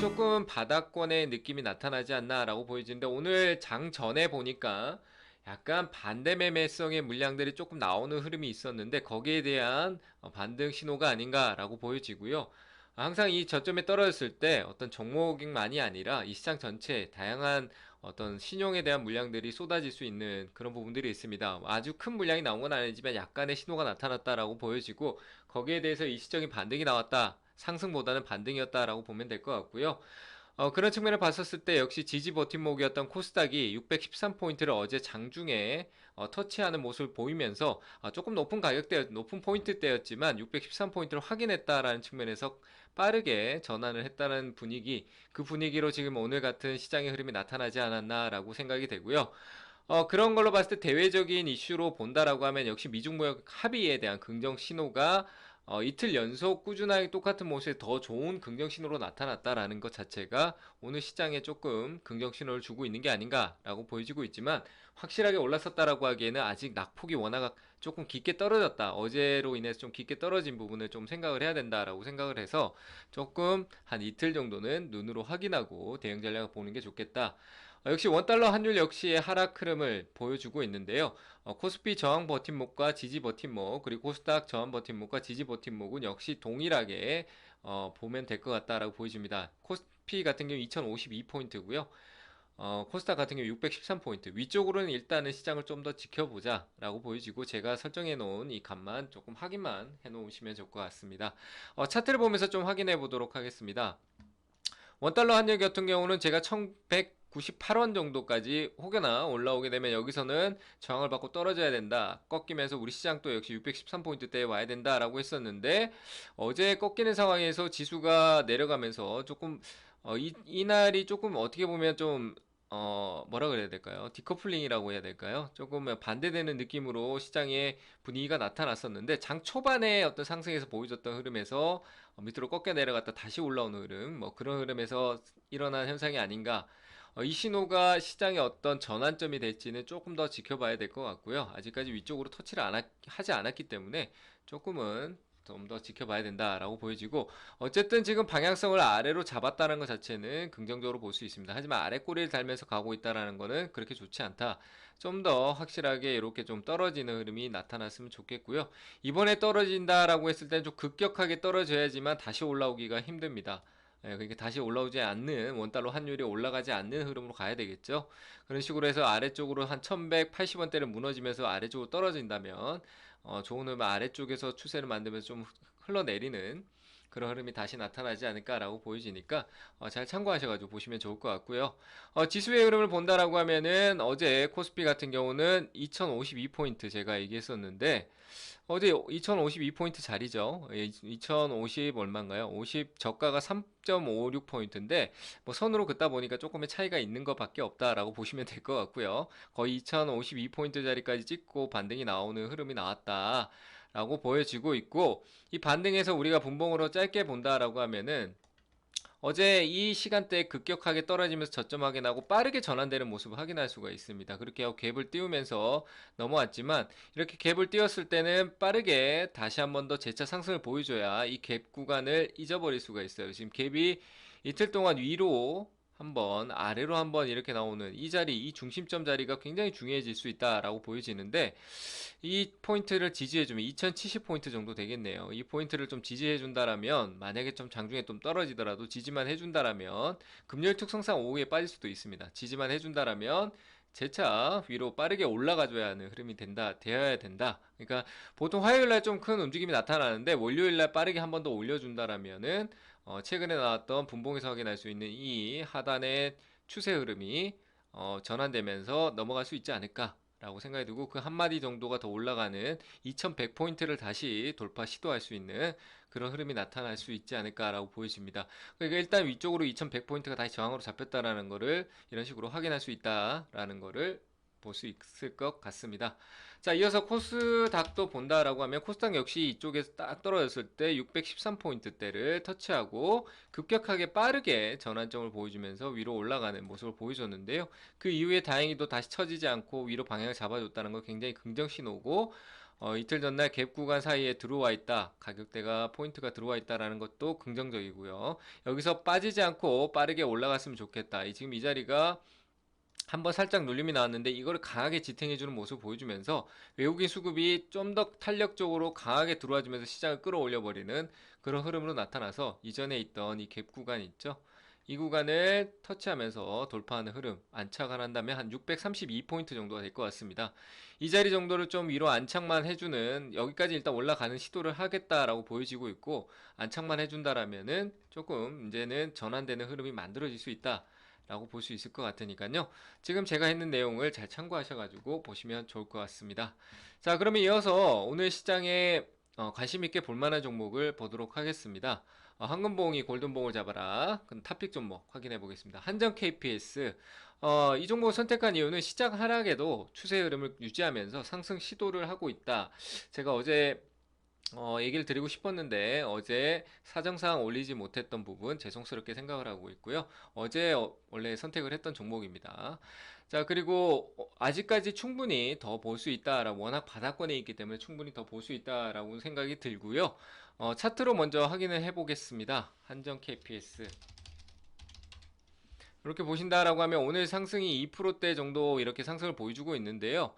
조금 바닥권의 느낌이 나타나지 않나 라고 보여지는데, 오늘 장 전에 보니까 약간 반대 매매성의 물량들이 조금 나오는 흐름이 있었는데, 거기에 대한 반등 신호가 아닌가 라고 보여지고요. 항상 이 저점에 떨어졌을 때 어떤 종목만이 아니라 이 시장 전체 다양한 어떤 신용에 대한 물량들이 쏟아질 수 있는 그런 부분들이 있습니다. 아주 큰 물량이 나온 건 아니지만 약간의 신호가 나타났다라고 보여지고, 거기에 대해서 일시적인 반등이 나왔다, 상승보다는 반등이었다라고 보면 될 것 같고요. 그런 측면을 봤었을 때 역시 지지 버팀목이었던 코스닥이 613포인트를 어제 장중에 터치하는 모습을 보이면서 조금 높은 가격대, 높은 포인트대였지만 613포인트를 확인했다라는 측면에서 빠르게 전환을 했다는 분위기, 그 분위기로 지금 오늘 같은 시장의 흐름이 나타나지 않았나라고 생각이 되고요. 그런 걸로 봤을 때 대외적인 이슈로 본다라고 하면 역시 미중무역 합의에 대한 긍정 신호가 이틀 연속 꾸준하게 똑같은 모습에 더 좋은 긍정 신호로 나타났다라는 것 자체가 오늘 시장에 조금 긍정 신호를 주고 있는 게 아닌가라고 보여지고 있지만, 확실하게 올랐었다라고 하기에는 아직 낙폭이 워낙 조금 깊게 떨어졌다, 어제로 인해서 좀 깊게 떨어진 부분을 좀 생각을 해야 된다라고 생각을 해서 조금 한 이틀 정도는 눈으로 확인하고 대응 전략을 보는 게 좋겠다. 역시 원달러 환율 역시의 하락 흐름을 보여주고 있는데요. 코스피 저항 버팀목과 지지 버팀목, 그리고 코스닥 저항 버팀목과 지지 버팀목은 역시 동일하게 보면 될 것 같다라고 보여집니다. 코스피 같은 경우 2052포인트고요. 코스닥 같은 경우 613포인트. 위쪽으로는 일단은 시장을 좀 더 지켜보자 라고 보여지고, 제가 설정해 놓은 이 값만 조금 확인만 해 놓으시면 좋을 것 같습니다. 차트를 보면서 좀 확인해 보도록 하겠습니다. 원달러 환율 같은 경우는 제가 1198원 정도까지 혹여나 올라오게 되면 여기서는 저항을 받고 떨어져야 된다, 꺾이면서 우리 시장도 역시 613포인트대에 와야 된다라고 했었는데, 어제 꺾이는 상황에서 지수가 내려가면서 조금 이날이 조금 어떻게 보면 좀 뭐라 그래야 될까요? 디커플링이라고 해야 될까요? 조금 반대되는 느낌으로 시장의 분위기가 나타났었는데, 장 초반에 어떤 상승에서 보여줬던 흐름에서 밑으로 꺾여 내려갔다 다시 올라오는 흐름, 뭐 그런 흐름에서 일어난 현상이 아닌가. 이 신호가 시장의 어떤 전환점이 될지는 조금 더 지켜봐야 될 것 같고요. 아직까지 위쪽으로 터치를 하지 않았기 때문에 조금은 좀 더 지켜봐야 된다라고 보여지고, 어쨌든 지금 방향성을 아래로 잡았다는 것 자체는 긍정적으로 볼 수 있습니다. 하지만 아래 꼬리를 달면서 가고 있다는 것은 그렇게 좋지 않다. 좀 더 확실하게 이렇게 좀 떨어지는 흐름이 나타났으면 좋겠고요. 이번에 떨어진다라고 했을 때는 좀 급격하게 떨어져야지만 다시 올라오기가 힘듭니다. 그러니까 다시 올라오지 않는, 원달러 환율이 올라가지 않는 흐름으로 가야 되겠죠. 그런 식으로 해서 아래쪽으로 한 1180원대를 무너지면서 아래쪽으로 떨어진다면 좋은 흐름 아래쪽에서 추세를 만들면서 좀 흘러내리는 그런 흐름이 다시 나타나지 않을까라고 보여지니까 잘 참고하셔가지고 보시면 좋을 것 같고요. 지수의 흐름을 본다라고 하면은 어제 코스피 같은 경우는 2052포인트 제가 얘기했었는데, 어제 2052포인트 자리죠. 2050 얼마인가요? 50 저가가 3.56포인트인데 뭐 선으로 긋다 보니까 조금의 차이가 있는 것밖에 없다라고 보시면 될 것 같고요. 거의 2052포인트 자리까지 찍고 반등이 나오는 흐름이 나왔다 라고 보여지고 있고, 이 반등에서 우리가 분봉으로 짧게 본다라고 하면은 어제 이 시간대에 급격하게 떨어지면서 저점 확인하고 빠르게 전환되는 모습을 확인할 수가 있습니다. 그렇게 하고 갭을 띄우면서 넘어왔지만, 이렇게 갭을 띄웠을 때는 빠르게 다시 한 번 더 재차 상승을 보여줘야 이 갭 구간을 잊어버릴 수가 있어요. 지금 갭이 이틀 동안 위로 한번 아래로 한번 이렇게 나오는 이 자리, 이 중심점 자리가 굉장히 중요해질 수 있다라고 보여지는데, 이 포인트를 지지해주면 2070포인트 정도 되겠네요. 이 포인트를 좀 지지해준다라면, 만약에 좀 장중에 좀 떨어지더라도 지지만 해준다라면, 금요일 특성상 오후에 빠질 수도 있습니다. 지지만 해준다라면 재차 위로 빠르게 올라가줘야 하는 흐름이 되어야 된다. 그러니까 보통 화요일날 좀 큰 움직임이 나타나는데, 월요일날 빠르게 한 번 더 올려준다라면은 최근에 나왔던 분봉에서 확인할 수 있는 이 하단의 추세 흐름이 전환되면서 넘어갈 수 있지 않을까 라고 생각이 들고, 그 한마디 정도가 더 올라가는 2100포인트를 다시 돌파 시도할 수 있는 그런 흐름이 나타날 수 있지 않을까라고 보여집니다. 그러니까 일단 위쪽으로 2100포인트가 다시 저항으로 잡혔다라는 거를 이런 식으로 확인할 수 있다라는 거를 볼 수 있을 것 같습니다. 자, 이어서 코스닥도 본다라고 하면, 코스닥 역시 이쪽에서 딱 떨어졌을 때 613포인트대를 터치하고 급격하게 빠르게 전환점을 보여주면서 위로 올라가는 모습을 보여줬는데요. 그 이후에 다행히도 다시 처지지 않고 위로 방향을 잡아줬다는 거 굉장히 긍정 신호고, 이틀 전날 갭 구간 사이에 들어와 있다. 가격대가 포인트가 들어와 있다라는 것도 긍정적이고요. 여기서 빠지지 않고 빠르게 올라갔으면 좋겠다. 지금 이 자리가 한번 살짝 눌림이 나왔는데 이걸 강하게 지탱해주는 모습을 보여주면서 외국인 수급이 좀 더 탄력적으로 강하게 들어와주면서 시장을 끌어올려 버리는 그런 흐름으로 나타나서 이전에 있던 이 갭 구간 있죠. 이 구간을 터치하면서 돌파하는 흐름, 안착을 한다면 한 632포인트 정도가 될 것 같습니다. 이 자리 정도를 좀 위로 안착만 해주는, 여기까지 일단 올라가는 시도를 하겠다라고 보여지고 있고, 안착만 해준다라면은 조금 이제는 전환되는 흐름이 만들어질 수 있다 라고 볼 수 있을 것 같으니까요. 지금 제가 했는 내용을 잘 참고하셔가지고 보시면 좋을 것 같습니다. 자, 그러면 이어서 오늘 시장에 관심 있게 볼 만한 종목을 보도록 하겠습니다. 황금봉이 골든봉을 잡아라. 그럼 탑픽 종목 확인해 보겠습니다. 한정 KPS. 이 종목을 선택한 이유는 시장 하락에도 추세 흐름을 유지하면서 상승 시도를 하고 있다. 제가 어제 얘기를 드리고 싶었는데 어제 사정상 올리지 못했던 부분 죄송스럽게 생각을 하고 있고요. 어제 원래 선택을 했던 종목입니다. 자, 그리고 아직까지 충분히 더 볼 수 있다라고, 워낙 바닥권에 있기 때문에 충분히 더 볼 수 있다라고 생각이 들고요. 차트로 먼저 확인을 해 보겠습니다. 한정 KPS. 이렇게 보신다라고 하면 오늘 상승이 2%대 정도 이렇게 상승을 보여주고 있는데요.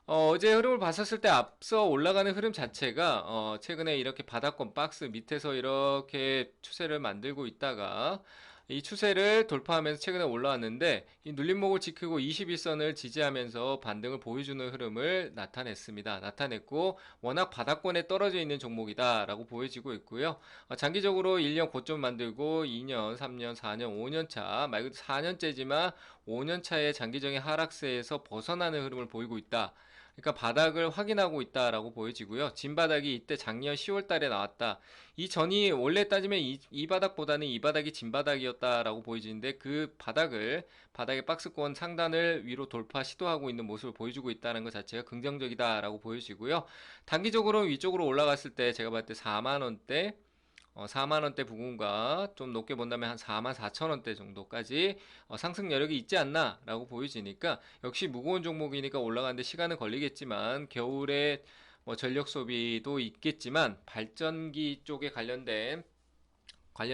어제 흐름을 봤었을 때 앞서 올라가는 흐름 자체가 최근에 이렇게 바닥권 박스 밑에서 이렇게 추세를 만들고 있다가 이 추세를 돌파하면서 최근에 올라왔는데 이 눌림목을 지키고 21선을 지지하면서 반등을 보여주는 흐름을 나타냈고 워낙 바닥권에 떨어져 있는 종목이다라고 보여지고 있고요. 장기적으로 1년 고점 만들고 2년, 3년, 4년, 5년 차, 말 그대로 4년째지만 5년 차의 장기적인 하락세에서 벗어나는 흐름을 보이고 있다. 그러니까 바닥을 확인하고 있다라고 보여지고요. 진 바닥이 이때 작년 10월 달에 나왔다. 이 전이 원래 따지면 이 바닥보다는 이 바닥이 진 바닥이었다라고 보여지는데 그 바닥의 박스권 상단을 위로 돌파 시도하고 있는 모습을 보여주고 있다는 것 자체가 긍정적이다라고 보여지고요. 단기적으로 위쪽으로 올라갔을 때 제가 봤을 때 4만 원대 4만 원대 부근과 좀 높게 본다면 한 4만 4천 원대 정도까지 상승 여력이 있지 않나라고 보여지니까 역시 무거운 종목이니까 올라가는데 시간은 걸리겠지만 겨울에 뭐 전력 소비도 있겠지만 발전기 쪽에 관련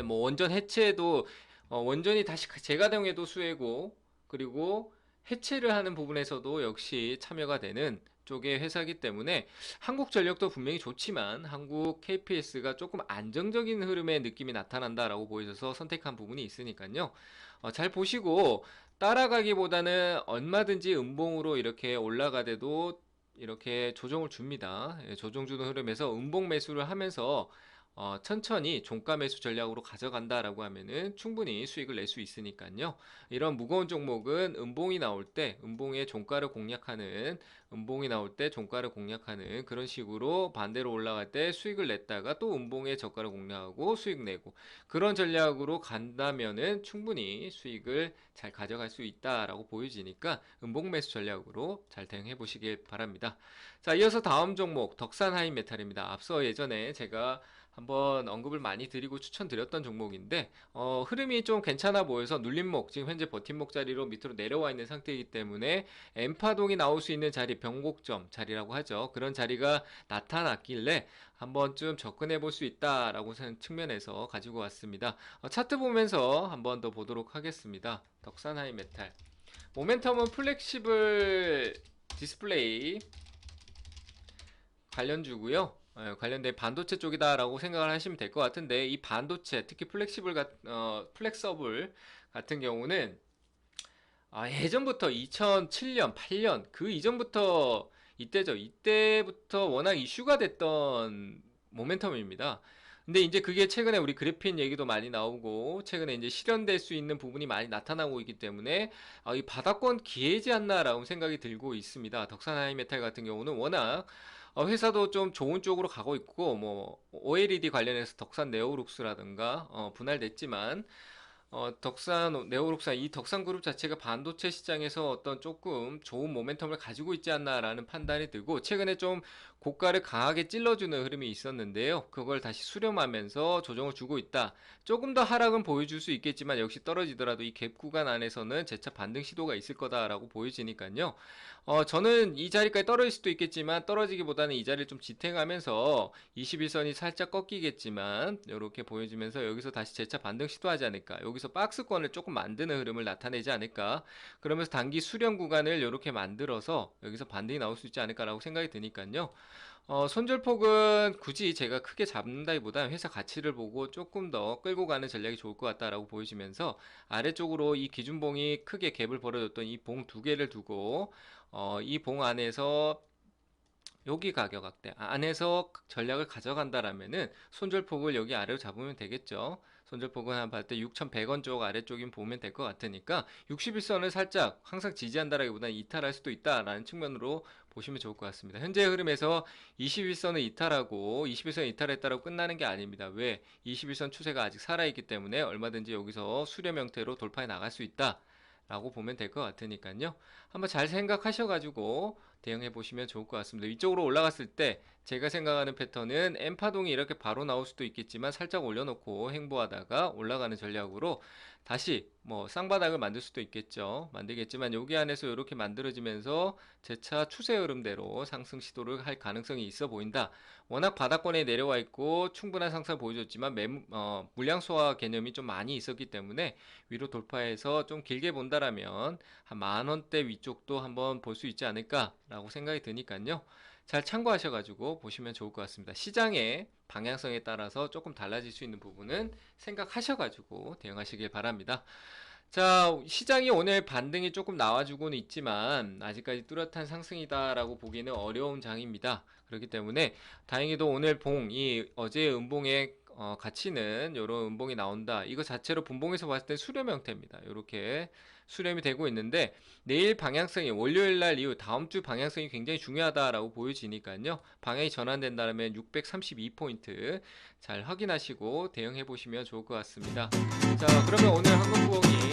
뭐 원전 해체도 원전이 다시 재가동해도 수혜고 그리고 해체를 하는 부분에서도 역시 참여가 되는 쪽의 회사이기 때문에 한국전력도 분명히 좋지만 한국 KPS가 조금 안정적인 흐름의 느낌이 나타난다라고 보여져서 선택한 부분이 있으니까요. 잘 보시고 따라가기보다는 얼마든지 음봉으로 이렇게 올라가대도 이렇게 조정을 줍니다. 예, 조정 주는 흐름에서 음봉 매수를 하면서 천천히 종가 매수 전략으로 가져간다라고 하면은 충분히 수익을 낼 수 있으니까요. 이런 무거운 종목은 음봉이 나올 때 종가를 공략하는 그런 식으로 반대로 올라갈 때 수익을 냈다가 또 음봉의 저가를 공략하고 수익 내고 그런 전략으로 간다면은 충분히 수익을 잘 가져갈 수 있다라고 보여지니까 음봉 매수 전략으로 잘 대응해 보시길 바랍니다. 자, 이어서 다음 종목 덕산 하이메탈입니다. 앞서 예전에 제가 한번 언급을 많이 드리고 추천드렸던 종목인데 흐름이 좀 괜찮아 보여서 눌림목 지금 현재 버팀목 자리로 밑으로 내려와 있는 상태이기 때문에 M파동이 나올 수 있는 자리 변곡점 자리라고 하죠. 그런 자리가 나타났길래 한번쯤 접근해 볼 수 있다라고 측면에서 가지고 왔습니다. 차트 보면서 한번 더 보도록 하겠습니다. 덕산하이메탈 모멘텀은 플렉시블 디스플레이 관련주고요. 관련된 반도체 쪽이다라고 생각을 하시면 될 것 같은데 이 반도체 특히 플렉서블 같은 경우는 예전부터 2007년, 8년 그 이전부터 이때부터 워낙 이슈가 됐던 모멘텀입니다. 근데 이제 그게 최근에 우리 그래핀 얘기도 많이 나오고 최근에 이제 실현될 수 있는 부분이 많이 나타나고 있기 때문에 이 바닥권 기회지 않나라고 생각이 들고 있습니다. 덕산하이메탈 같은 경우는 워낙 회사도 좀 좋은 쪽으로 가고 있고 뭐 OLED 관련해서 덕산 네오룩스라든가 분할됐지만 덕산 네오룩산 이 덕산 그룹 자체가 반도체 시장에서 어떤 조금 좋은 모멘텀을 가지고 있지 않나라는 판단이 들고 최근에 좀 고가를 강하게 찔러주는 흐름이 있었는데요. 그걸 다시 수렴하면서 조정을 주고 있다. 조금 더 하락은 보여줄 수 있겠지만 역시 떨어지더라도 이 갭 구간 안에서는 재차 반등 시도가 있을 거다라고 보여지니까요. 저는 이 자리까지 떨어질 수도 있겠지만 떨어지기보다는 이 자리를 좀 지탱하면서 21선이 살짝 꺾이겠지만 이렇게 보여지면서 여기서 다시 재차 반등 시도하지 않을까. 여기서 박스권을 조금 만드는 흐름을 나타내지 않을까. 그러면서 단기 수렴 구간을 이렇게 만들어서 여기서 반등이 나올 수 있지 않을까라고 생각이 드니까요. 손절폭은 굳이 제가 크게 잡는다기보다 회사 가치를 보고 조금 더 끌고 가는 전략이 좋을 것 같다라고 보여지면서 아래쪽으로 이 기준봉이 크게 갭을 벌어줬던 이 봉 두 개를 두고 이 봉 안에서 여기 가격 확대 안에서 전략을 가져간다라면은 손절폭을 여기 아래로 잡으면 되겠죠. 손절폭은 한 봤을 때 6,100원 쪽 아래쪽인 보면 될 것 같으니까 61선을 살짝 항상 지지한다라기보다는 이탈할 수도 있다라는 측면으로 보시면 좋을 것 같습니다. 현재 흐름에서 21선을 이탈하고 21선 이탈했다라고 끝나는 게 아닙니다. 왜? 21선 추세가 아직 살아있기 때문에 얼마든지 여기서 수렴 형태로 돌파해 나갈 수 있다. 라고 보면 될 것 같으니까요. 한번 잘 생각하셔가지고 대응해 보시면 좋을 것 같습니다. 위쪽으로 올라갔을 때 제가 생각하는 패턴은 M파동이 이렇게 바로 나올 수도 있겠지만 살짝 올려놓고 행보하다가 올라가는 전략으로 다시 뭐 쌍바닥을 만들 수도 있겠죠. 만들겠지만 여기 안에서 이렇게 만들어지면서 재차 추세 흐름대로 상승 시도를 할 가능성이 있어 보인다. 워낙 바닥권에 내려와 있고 충분한 상승을 보여줬지만 물량 소화 개념이 좀 많이 있었기 때문에 위로 돌파해서 좀 길게 본다라면 한 만원대 위쪽도 한번 볼 수 있지 않을까라고 생각이 드니까요. 잘 참고하셔가지고 보시면 좋을 것 같습니다. 시장의 방향성에 따라서 조금 달라질 수 있는 부분은 생각하셔가지고 대응하시길 바랍니다. 자, 시장이 오늘 반등이 조금 나와주고는 있지만 아직까지 뚜렷한 상승이다라고 보기는 어려운 장입니다. 그렇기 때문에 다행히도 오늘 이 어제의 음봉의 가치는 이런 음봉이 나온다. 이거 자체로 분봉에서 봤을 때 수렴 형태입니다. 이렇게 수렴이 되고 있는데 내일 방향성이 월요일 날 이후 다음 주 방향성이 굉장히 중요하다라고 보여지니까요. 방향이 전환된다면 632포인트 잘 확인하시고 대응해 보시면 좋을 것 같습니다. 자, 그러면 오늘 한국부엉이